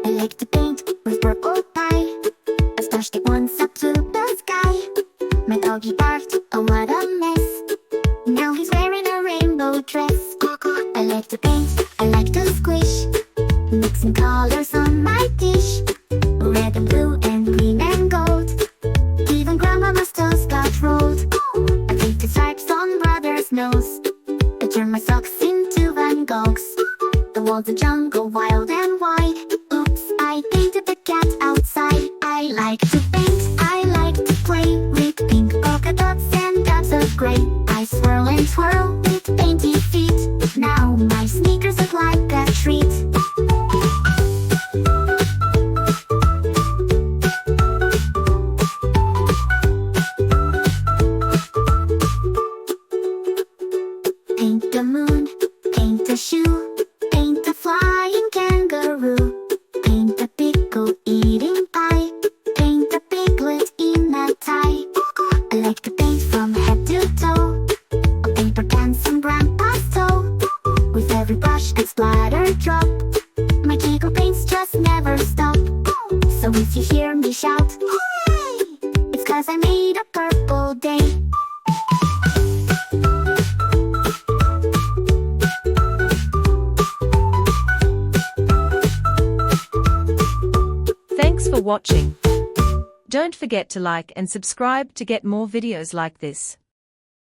I like to paint with purple pie. I splashed it once up to the sky. My doggy barked, oh what a mess. Now he's wearing a rainbow dress. I like to paint, I like to squish, mixing colors on my dish. Red and blue and green and gold. Even grandmama's toes got rolled. I painted stripes on brother's nose. I turned my socks into Van Goghs. The walls of jungle wild and wide. Oops, I painted the cat outside. I like to paint, I like to play with pink polka dots and dabs of gray. I swirl and twirl with painty feet. Now my sneakers look like a treat. Paint the moon, paint a shoe, paint a flying kangaroo, paint a pickle eating pie, paint a piglet in a tie. I like to paint from head to toe, a paper can from grandpa's toe. With every brush and splatter drop, my giggle paints just never stop. So if you hear me shout, hooray! It's 'cause I made a purple day. Thanks for watching. Don't forget to like and subscribe to get more videos like this.